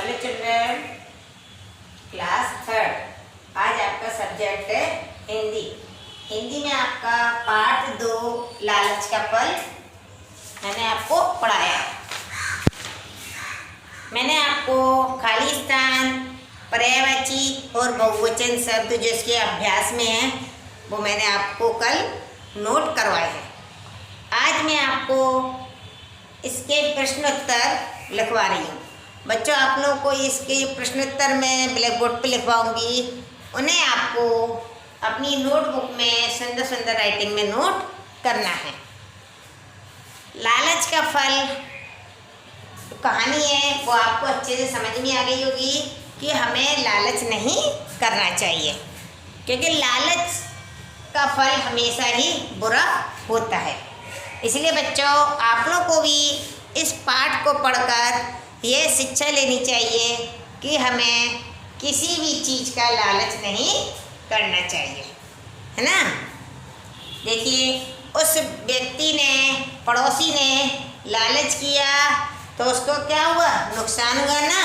Hello children, class third. आज आपका subject है हिंदी। हिंदी में आपका पार्ट 2 लालच का फल मैंने आपको पढ़ाया। मैंने आपको खाली स्थान, पर्यायवाची और बहुवचन शब्द जो इसके अभ्यास में है वो मैंने आपको कल नोट करवाए हैं। आज मैं आपको इसके प्रश्नोत्तर लिखवा रही हूँ। बच्चों, आप लोगों को इसके प्रश्नोत्तर मैं ब्लैक बोर्ड पर लिखवाऊंगी। उन्हें आपको अपनी नोटबुक में सुंदर सुंदर राइटिंग में नोट करना है। लालच का फल कहानी है वो आपको अच्छे से समझ में आ गई होगी कि हमें लालच नहीं करना चाहिए, क्योंकि लालच का फल हमेशा ही बुरा होता है। इसलिए बच्चों, आप लोगों को भी इस पाठ को पढ़कर यह शिक्षा लेनी चाहिए कि हमें किसी भी चीज़ का लालच नहीं करना चाहिए, है ना। देखिए, उस व्यक्ति ने, पड़ोसी ने लालच किया तो उसको क्या हुआ? नुकसान हुआ ना।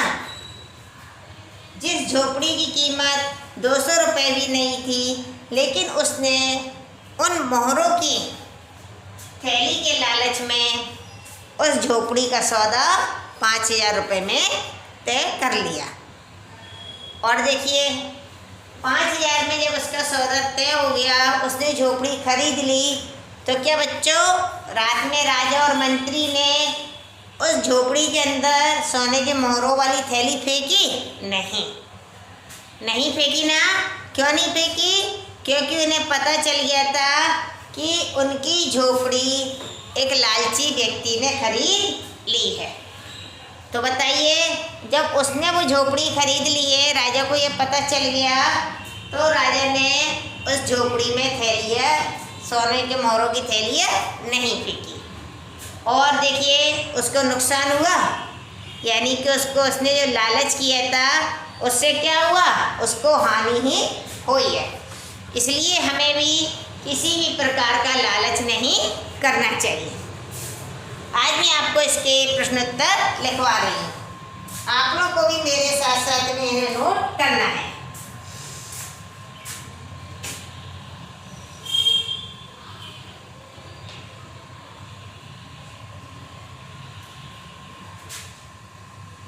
जिस झोपड़ी की कीमत 200 रुपये भी नहीं थी, लेकिन उसने उन मोहरों की थैली के लालच में उस झोपड़ी का सौदा 5000 रुपये में तय कर लिया। और देखिए, 5000 में जब उसका सौदा तय हो गया, उसने झोपड़ी खरीद ली, तो क्या बच्चों, रात में राजा और मंत्री ने उस झोपड़ी के अंदर सोने के मोहरों वाली थैली फेंकी? नहीं फेंकी ना। क्यों नहीं फेंकी? क्योंकि उन्हें पता चल गया था कि उनकी झोपड़ी एक लालची व्यक्ति ने खरीद ली है। तो बताइए, जब उसने वो झोपड़ी खरीद ली है, राजा को ये पता चल गया, तो राजा ने उस झोपड़ी में थैलियाँ, सोने के मोहरों की थैलियाँ नहीं फेंकी। और देखिए, उसको नुकसान हुआ, यानी कि उसने जो लालच किया था उससे क्या हुआ? उसको हानि ही हुई है। इसलिए हमें भी किसी भी प्रकार का लालच नहीं करना चाहिए। आज मैं आपको इसके प्रश्नोत्तर लिखवा रही हूँ। आप लोग को भी मेरे साथ साथ में इन्हें नोट करना है।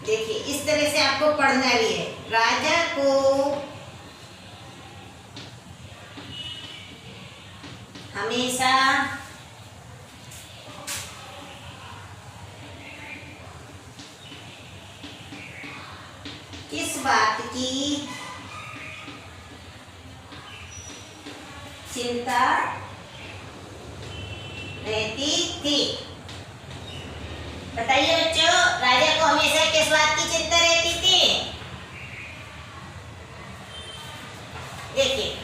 देखिए, इस तरह से आपको पढ़ना भी है। राजा को हमेशा किस बात की चिंता रहती थी? बताइए बच्चों, राजा को हमेशा किस बात की चिंता रहती थी? देखिए,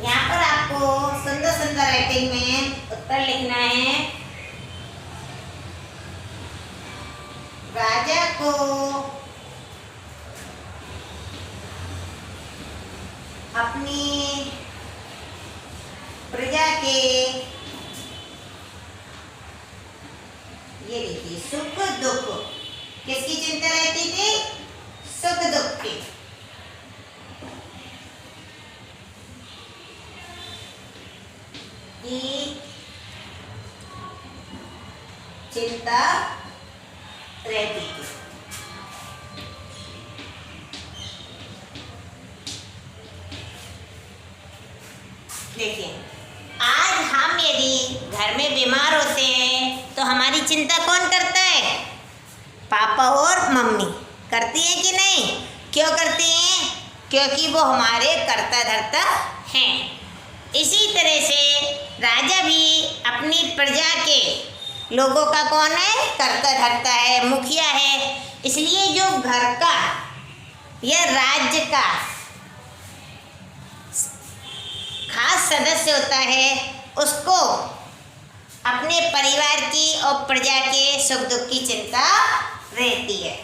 यहाँ पर आपको सुंदर सुंदर राइटिंग में उत्तर लिखना है। राजा को अपनी प्रजा के, ये देखिए, सुख दुख, किसकी चिंता रहती थी? सुख दुख की। चिंता रहती थी। देखिए, आज हम यदि घर में बीमार होते हैं तो हमारी चिंता कौन करता है? पापा और मम्मी करती हैं कि नहीं? क्यों करती हैं? क्योंकि वो हमारे कर्ता धर्ता हैं। इसी तरह से राजा भी अपनी प्रजा के लोगों का कौन है? कर्ता धर्ता है, मुखिया है। इसलिए जो घर का या राज्य का खास सदस्य होता है, उसको अपने परिवार की और प्रजा के सुख दुख की चिंता रहती है।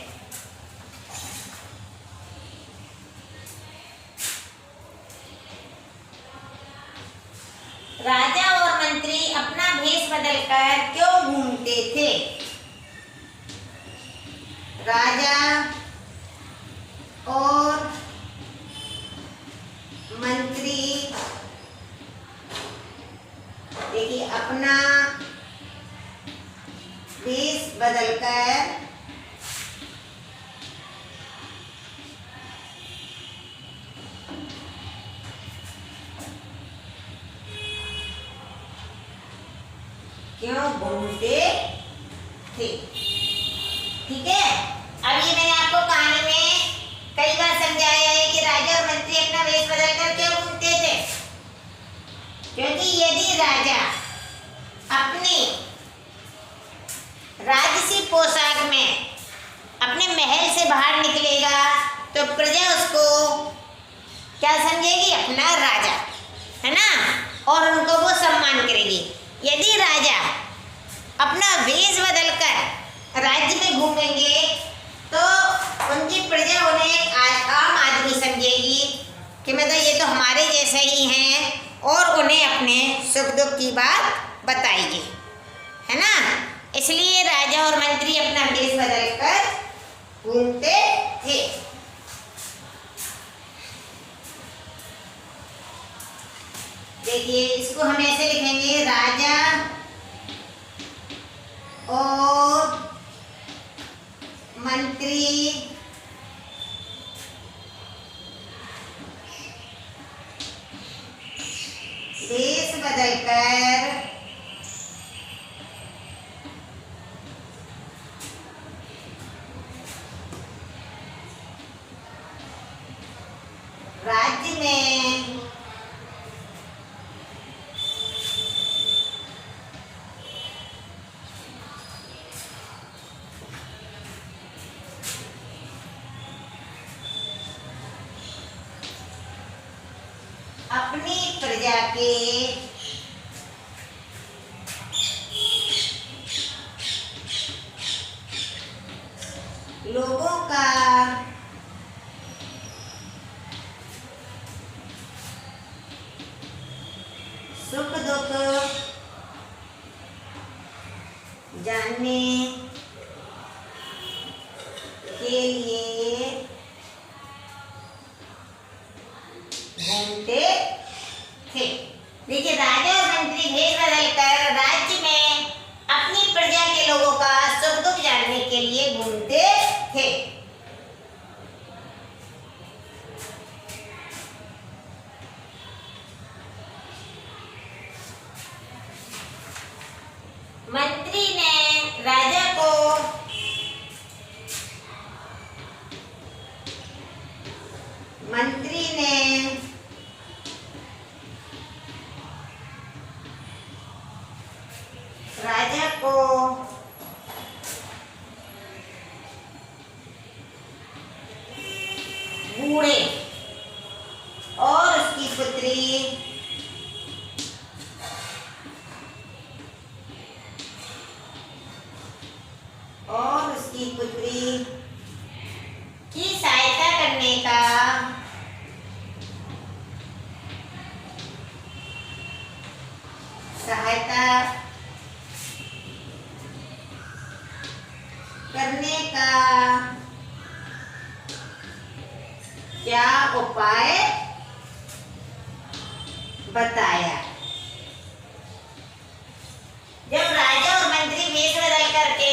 राजा और मंत्री अपना भेष बदलकर क्यों घूमते थे? राजा और मंत्री देखिए अपना वेश बदलकर क्यों घूमते थे। ठीक है, अब ये मैंने आपको कहानी में कई बार समझाया है कि राजा और मंत्री अपना वेश बदलकर क्यों घूमते थे। क्योंकि यदि राजा अपनी राजसी पोशाक में अपने महल से बाहर निकलेगा तो प्रजा उसको क्या समझेगी, अपना राजा, है ना, और उनको वो सम्मान करेगी। यदि राजा अपना वेश बदलकर राज्य में घूमेंगे तो उनकी प्रजा उन्हें एक आम आदमी समझेगी कि मतलब ये तो हमारे जैसे ही हैं, और उन्हें अपने सुख दुख की बात बताएगी, है ना। इसलिए राजा और मंत्री अपना वेश बदलकर घूमते थे। देखिए इसको हम ऐसे लिखेंगे, राजा और मंत्री वेश बदलकर राज्य में अपनी प्रजा के लोगों का सुख दुख जानने के लिए घूमते थे। देखिए राजा और मंत्री भेष बदलकर राज्य में अपनी प्रजा के लोगों का सुख दुख जानने के लिए घूमते थे। मंत्री ने राजा को राजा को बूढ़े और उसकी पुत्री की सहायता करने का क्या उपाय बताया। जब राजा और मंत्री वेश बदल करके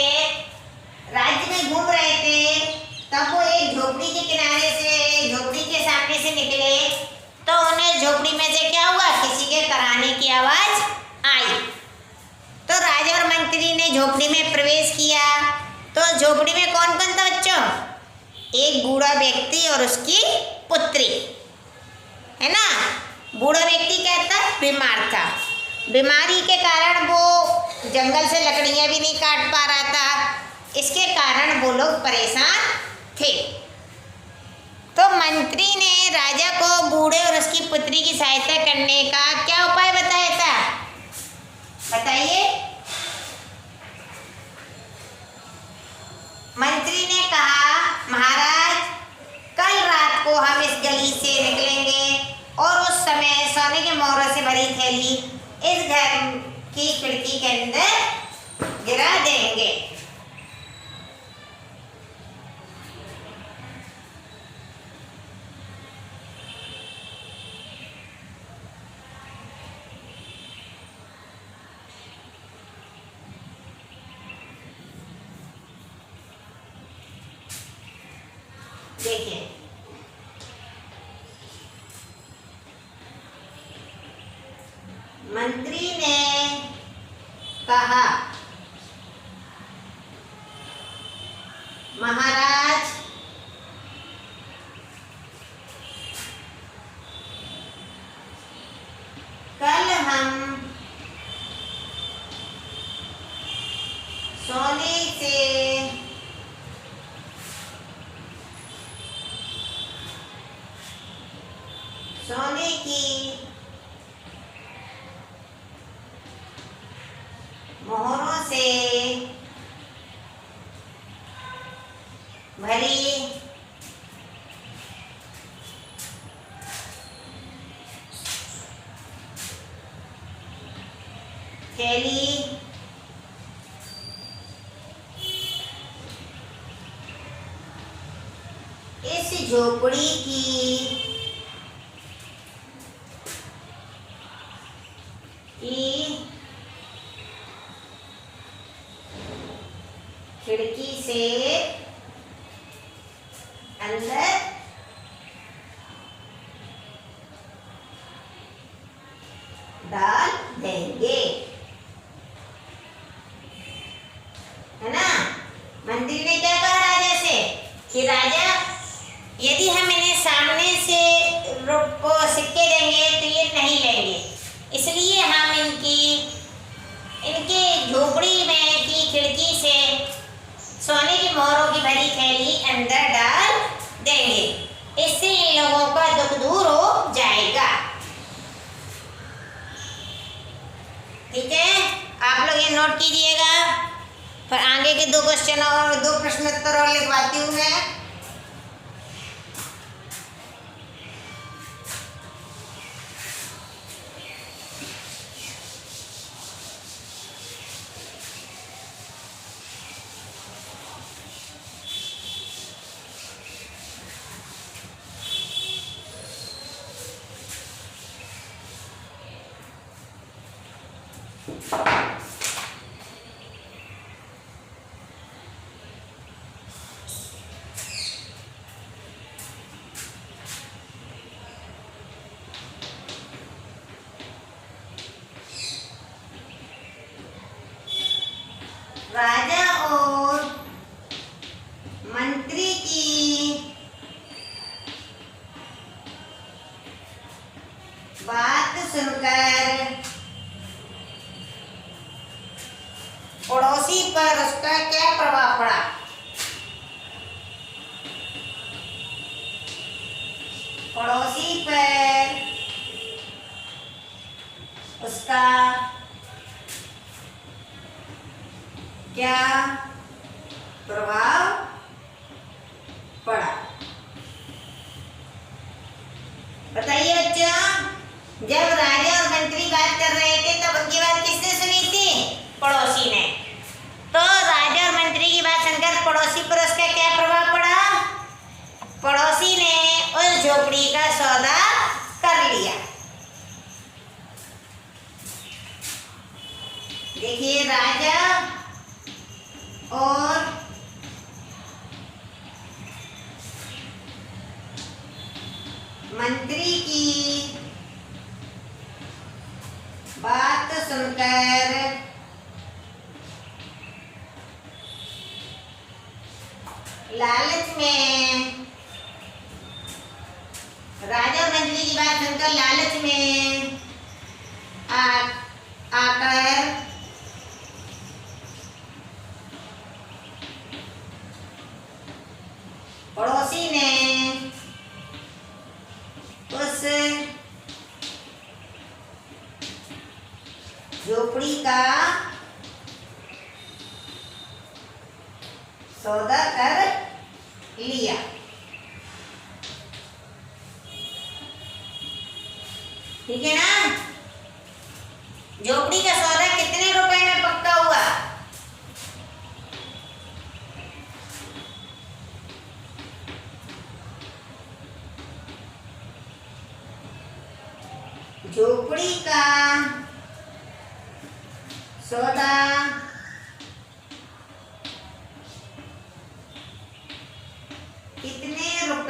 राज्य में घूम रहे थे तब वो एक झोपड़ी के किनारे से, झोपड़ी के सामने से निकले तो उन्हें झोपड़ी में से क्या हुआ, किसी के कराने की आवाज आई। तो राजा और मंत्री ने झोपड़ी में प्रवेश किया। तो झोपड़ी में कौन कौन था बच्चों? एक बूढ़ा व्यक्ति और उसकी पुत्री, है ना। बूढ़ा व्यक्ति क्या था, बीमार था। बीमारी के कारण वो जंगल से लकड़ियाँ भी नहीं काट पा रहा था, इसके कारण वो लोग परेशान थे। तो मंत्री ने राजा को बूढ़े और उसकी पुत्री की सहायता करने का क्या उपाय बताया था, बताइए। मंत्री ने कहा, महाराज कल रात को हम इस गली से निकलेंगे और उस समय सोने के मोहरों से भरी थैली इस घर की खिड़की के अंदर गिरा देंगे। देखिए, मंत्री ने कहा, महाराज कल हम सोने की मोहरों से भरी थैली इस झोपड़ी की खिड़की से अंदर डाल देंगे, है ना। मंत्री ने क्या कहा राजा से कि राजा यदि हम इन्हें सामने से को सिक्के देंगे तो ये नहीं लेंगे, इसलिए हम इनके झोपड़ी में की खिड़की से सोने की मोहरों की भरी थैली अंदर डाल देंगे, इससे इन लोगों का दुख दूर हो जाएगा। ठीक है, आप लोग ये नोट कीजिएगा। फिर आगे के 2 क्वेश्चन और 2 प्रश्नोत्तर और लिखवाती हूँ मैं। राजा और मंत्री की बात सुनकर पड़ोसी पर उसका क्या प्रभाव पड़ा? पड़ोसी पर उसका क्या प्रभाव पड़ा? बताइए बच्चों। जब राजा और मंत्री बात कर रहे थे तब उनकी बात किसने सुनी थी? पड़ोसी ने। तो राजा और मंत्री की बात सुनकर पड़ोसी पर उसका क्या प्रभाव पड़ा? पड़ोसी ने उस झोपड़ी का सौदा कर लिया। देखिए, राजा और मंत्री की बात सुनकर लालच में, राजा और मंत्री की बात सुनकर लालच में आकर पड़ोसी ने उस झोपड़ी का सौदा कर लिया। ठीक है ना। झोपड़ी का सौदा कितने रुपए में पक्का हुआ? झोपड़ी का सौदा कितने रुपए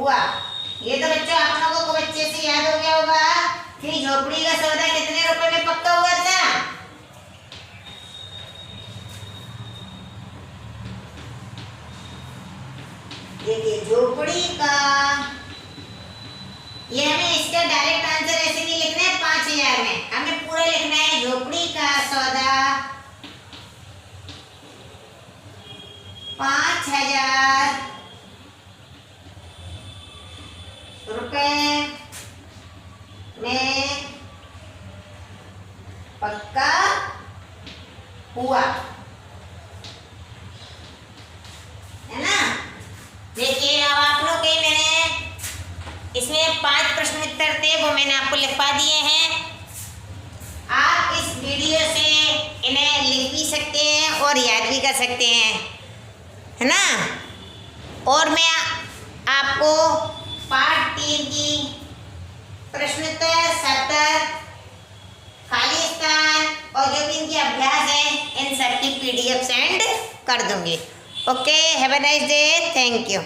हुआ। ये तो बच्चों आप लोगों को बच्चे से याद हो गया होगा कि झोपड़ी का सौदा कितने रुपए में पक्का हुआ था। देखिए झोपड़ी का, ये हमें इसका डायरेक्ट आंसर ऐसे नहीं लिखना है 5000 में, हमें पूरा लिखना है झोपड़ी का सौदा 5000 रुपए में पक्का हुआ, है ना। देखिए अब आप लोग के मैंने इसमें 5 प्रश्न उत्तर थे, वो मैंने आपको लिखवा दिए हैं। आप इस वीडियो से इन्हें लिख भी सकते हैं और याद भी कर सकते हैं, है ना। और मैं आपको पार्ट 3 की प्रश्नोत्तर, सत्र, खाली स्थान और जो भी इनके अभ्यास हैं इन सब की PDF सेंड कर दूंगी। Okay, have a nice day, thank you.